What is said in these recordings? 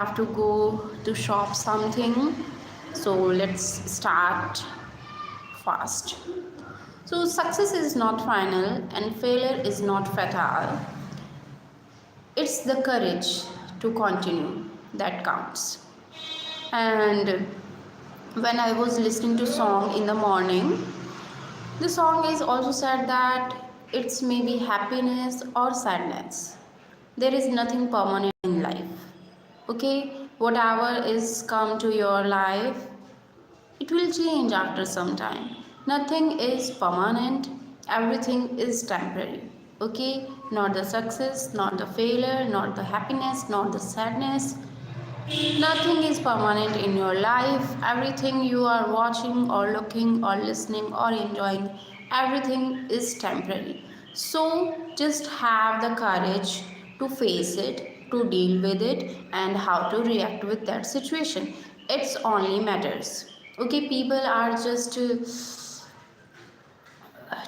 have to go to shop something. So let's start fast. So success is not final and failure is not fatal. It's the courage to continue that counts. And when I was listening to song in the morning, the song is also said that it's maybe happiness or sadness. There is nothing permanent in life. Okay, whatever is come to your life, it will change after some time. Nothing is permanent, everything is temporary. Okay, not the success, not the failure, not the happiness, not the sadness. Nothing is permanent in your life. Everything you are watching or looking or listening or enjoying, everything is temporary. So just have the courage to face it, to deal with it, and how to react with that situation. It's only matters. Okay, people are just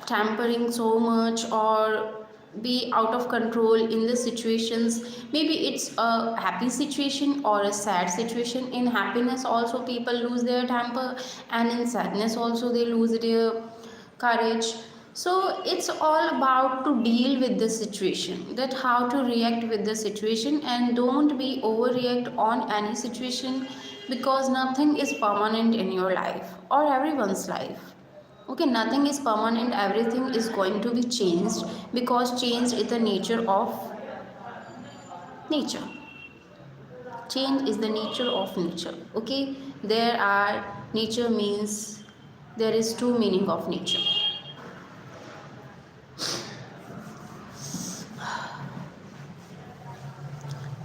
tampering so much or be out of control in the situations. Maybe it's a happy situation or a sad situation. In happiness also people lose their temper, and in sadness also they lose their courage. So it's all about to deal with the situation, that how to react with the situation, and don't be overreact on any situation, because nothing is permanent in your life or everyone's life. Okay, nothing is permanent, everything is going to be changed, because change is the nature of nature. Change is the nature of nature. Okay, there are nature means, there is two meaning of nature.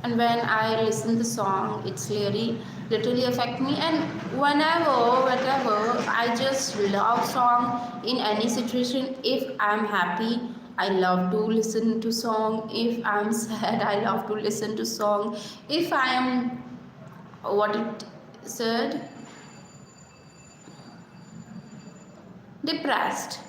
And when I listen the song, it's really literally affect me. And whenever whatever, I just love song in any situation. If I'm happy, I love to listen to song. If I'm sad, I love to listen to song. If I am, what it said, depressed,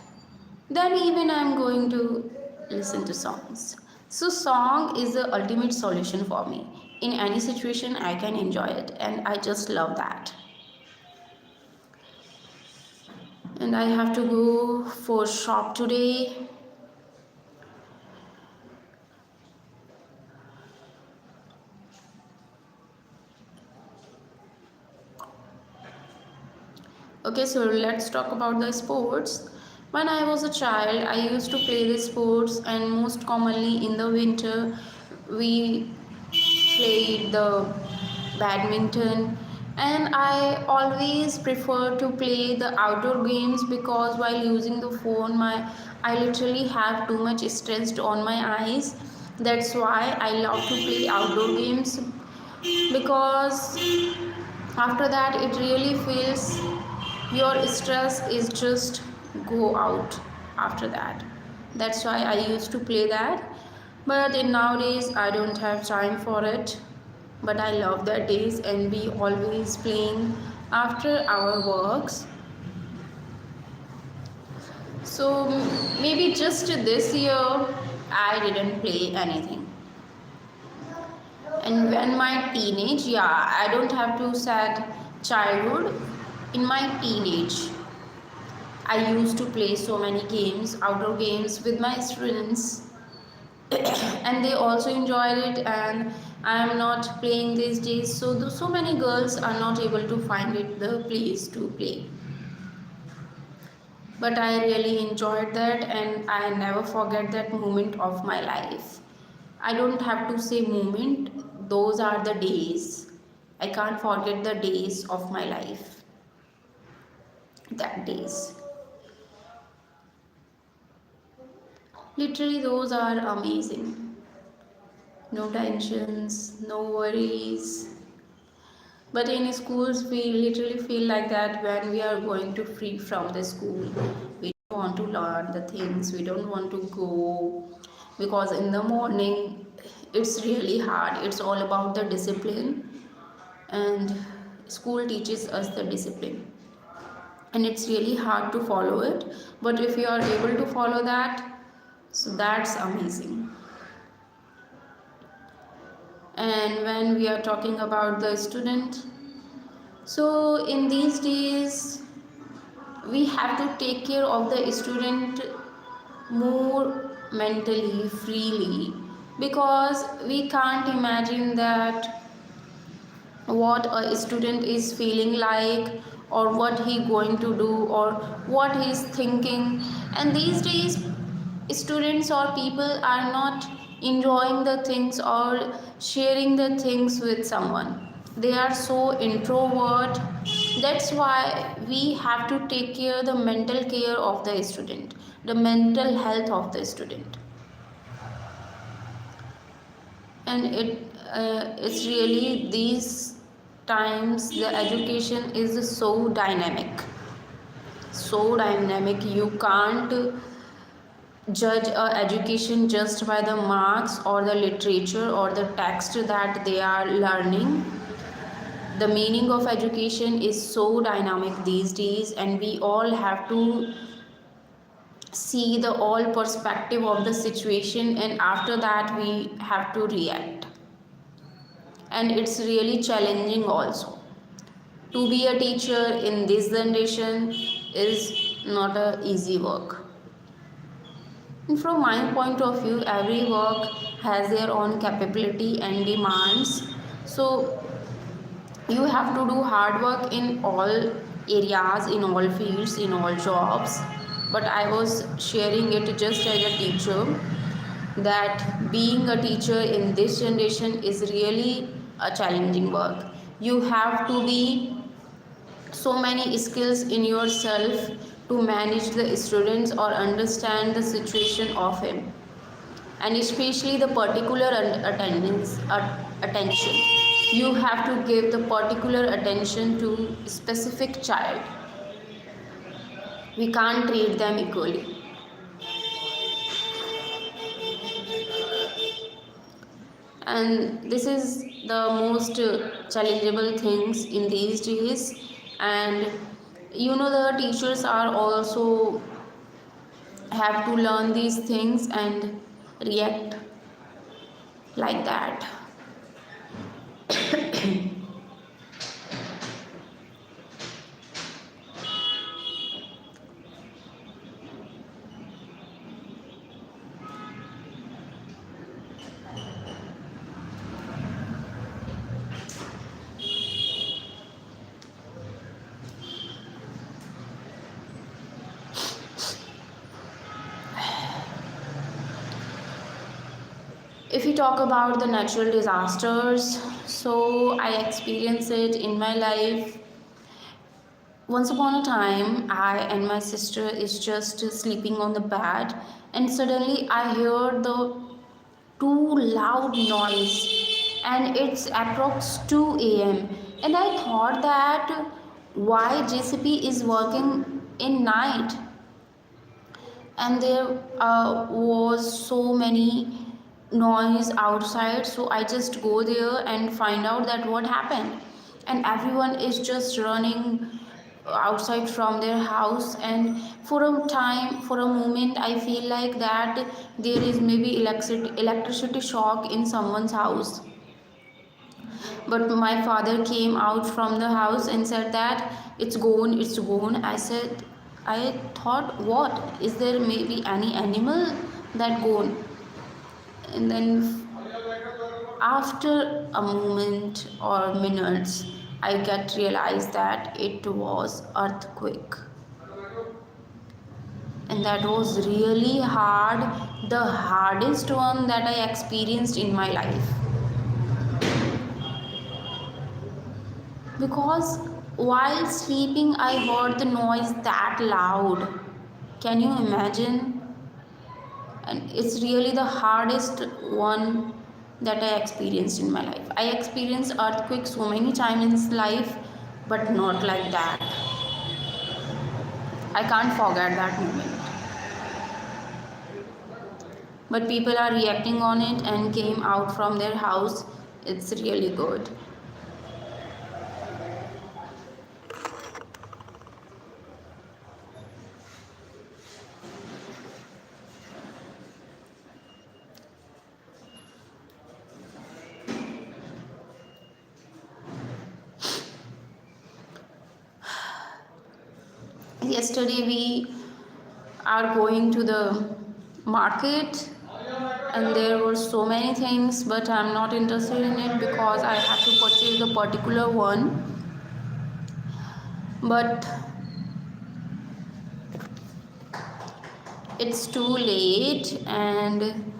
then even I'm going to listen to songs. So song is the ultimate solution for me. In any situation I can enjoy it, and I just love that. And I have to go for shop today. Okay, so let's talk about the sports. When I was a child, I used to play the sports, and most commonly in the winter, we played the badminton. And I always prefer to play the outdoor games, because while using the phone, I literally have too much stress on my eyes. That's why I love to play outdoor games, because after that it really feels your stress is just go out after that. That's why I used to play that. But in nowadays I don't have time for it. But I love that days, and we always playing after our works. So maybe just this year I didn't play anything. And when my teenage, yeah, I don't have to sad childhood. In my teenage I used to play so many games, outdoor games with my students, and they also enjoyed it. And I am not playing these days, so so many girls are not able to find it the place to play. But I really enjoyed that, and I never forget that moment of my life. I don't have to say moment, those are the days. I can't forget the days of my life, that days. Literally those are amazing. No tensions, no worries. But in schools we literally feel like that when we are going to free from the school. We don't want to learn the things, we don't want to go, because in the morning it's really hard. It's all about the discipline, and school teaches us the discipline, and it's really hard to follow it. But if you are able to follow that, so that's amazing. And when we are talking about the student, so in these days we have to take care of the student more mentally freely, because we can't imagine that what a student is feeling like, or what he going to do, or what he is thinking. And these days students or people are not enjoying the things or sharing the things with someone. They are so introvert. That's why we have to take care the mental care of the student, the mental health of the student. And it's really these times the education is so dynamic. You can't judge a education just by the marks or the literature or the text that they are learning. The meaning of education is so dynamic these days, and we all have to see the all perspective of the situation, and after that we have to react. And it's really challenging also. To be a teacher in this generation is not a easy work. And from my point of view, every work has their own capability and demands. So you have to do hard work in all areas, in all fields, in all jobs. But I was sharing it just as a teacher, that being a teacher in this generation is really a challenging work. You have to be so many skills in yourself to manage the students or understand the situation of him, and especially the particular attention. You have to give the particular attention to specific child. We can't treat them equally. And this is the most challengeable things in these days. And the teachers are also have to learn these things and react like that. If we talk about the natural disasters, so I experienced it in my life. Once upon a time, I and my sister is just sleeping on the bed, and suddenly I hear the too loud noise, and it's approx 2 a.m. And I thought that why JCP is working in night, and there was so many noise outside. So I just go there and find out that what happened, and everyone is just running outside from their house. And for a moment I feel like that there is maybe electricity shock in someone's house. But my father came out from the house and said that it's gone. I thought, what is there, maybe any animal that gone? And then after a moment or minutes I get realized that it was earthquake. And that was really hard, the hardest one that I experienced in my life. Because while sleeping I heard the noise that loud. Can you imagine? And it's really the hardest one that I experienced in my life. I experienced earthquakes so many times in life, but not like that. I can't forget that moment. But people are reacting on it and came out from their house. It's really good. Yesterday we are going to the market and there were so many things, but I'm not interested in it because I have to purchase a particular one. But it's too late, and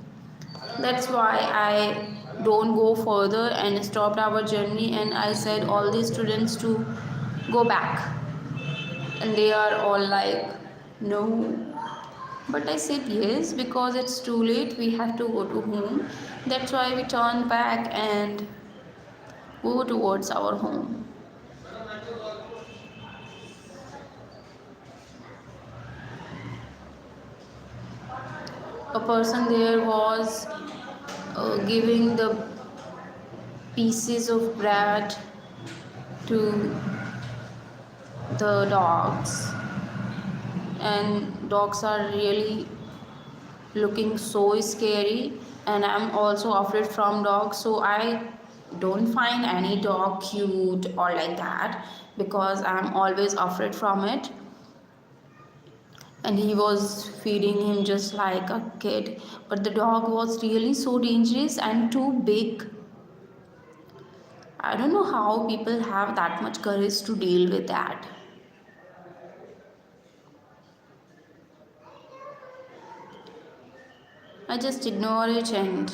that's why I don't go further and stopped our journey. And I said all the students to go back, and they are all like, no. But I said yes, because it's too late, we have to go to home. That's why we turned back and go towards our home. A person there was giving the pieces of bread to the dogs, and dogs are really looking so scary, and I'm also afraid from dogs, so I don't find any dog cute or like that, because I'm always afraid from it. And he was feeding him just like a kid, but the dog was really so dangerous and too big. I don't know how people have that much courage to deal with that. I just ignored it and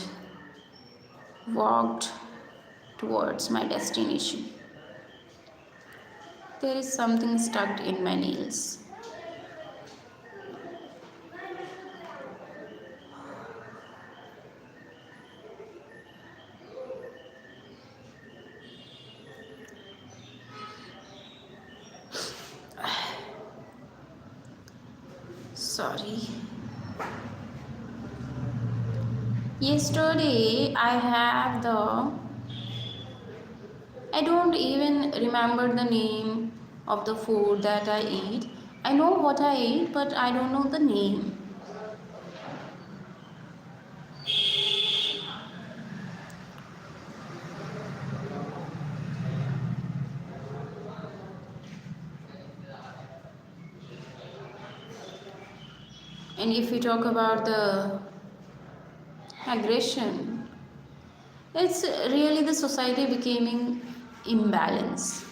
walked towards my destination. There is something stuck in my nails. Sorry. Yesterday I don't even remember the name of the food that I eat. I know what I ate, but I don't know the name. And if we talk about the aggression, it's really the society becoming imbalance.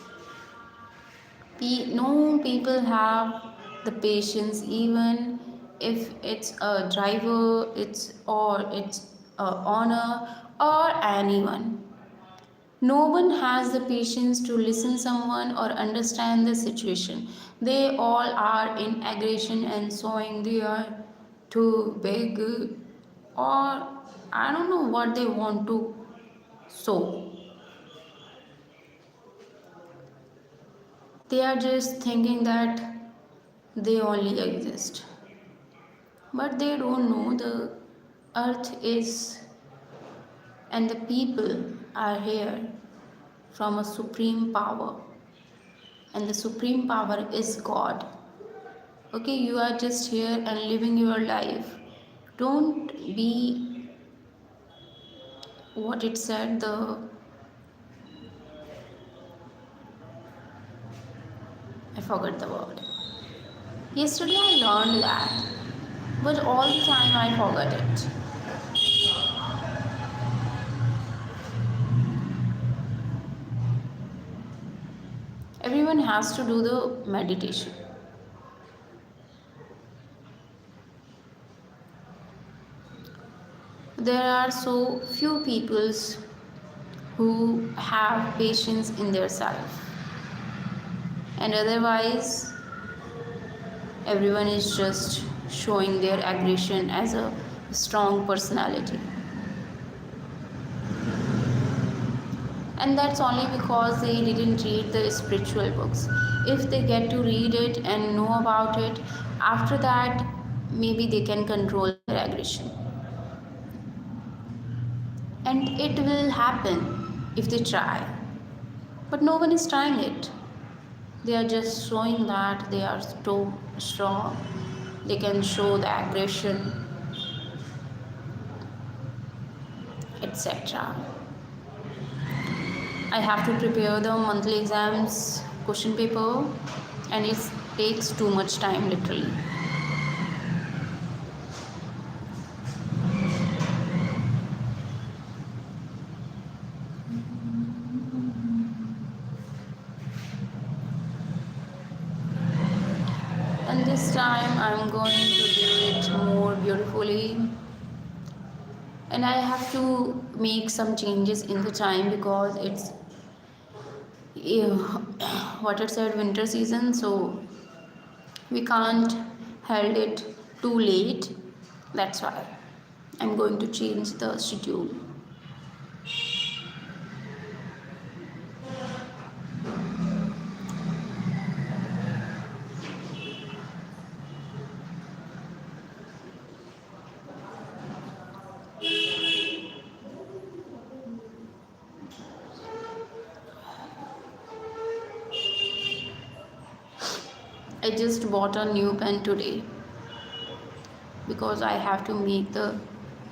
No people have the patience, even if it's a driver, it's a owner or anyone. No one has the patience to listen someone or understand the situation. They all are in aggression and showing they are too big, or I don't know what they want to show. They are just thinking that they only exist. But they don't know the earth is and the people are here from a supreme power, and the supreme power is God. Okay, you are just here and living your life. Don't be what it said, the I forgot the word. Yesterday I learned that, but all the time I forgot it. Everyone has to do the meditation. There are so few peoples who have patience in their self, and otherwise everyone is just showing their aggression as a strong personality. And that's only because they didn't read the spiritual books. If they get to read it and know about it, after that maybe they can control their aggression. And it will happen if they try. But no one is trying it. They are just showing that they are so strong. They can show the aggression, etc. I have to prepare the monthly exams question paper, and takes too much time literally. And this time I'm going to do it more beautifully, and I have to make some changes in the time because it's what it said winter season, so we can't hold it too late. That's why I'm going to change the schedule. I just bought a new pen today because I have to make the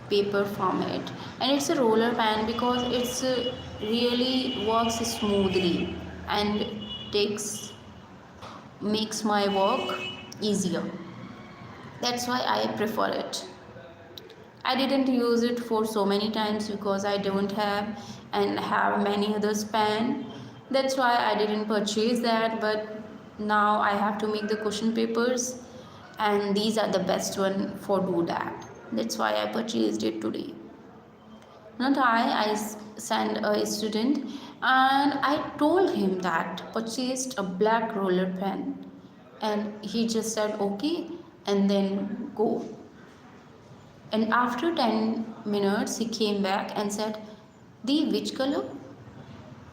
paper from it, and it's a roller pen because it's really works smoothly and takes makes my work easier. That's why I prefer it. I didn't use it for so many times because I don't have and have many others pen. That's why I didn't purchase that, but now I have to make the cushion papers, and these are the best one for do that. That's why I purchased it today. Not I sent a student, and I told him that purchased a black roller pen, and he just said okay and then go. And after 10 minutes, he came back and said, "The which color?"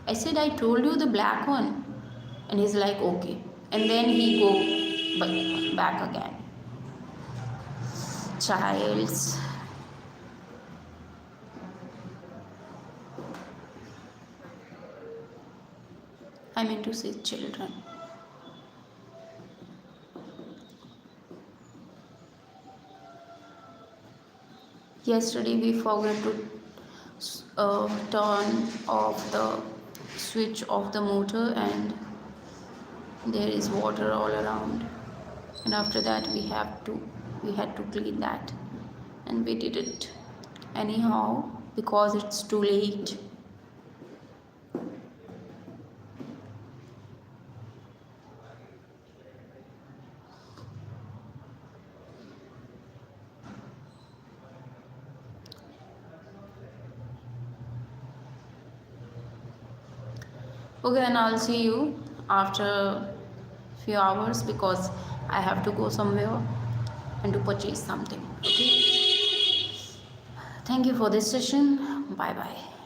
I said, "I told you the black one." And he's like, "Okay." And then he go back again. Childs. I meant to say children. Yesterday we forgot to turn off the switch of the motor, and there is water all around, and after that we had to clean that, and we did it anyhow because it's too late. Okay, then I'll see you after few hours because I have to go somewhere and to purchase something. Okay, thank you for this session. Bye bye.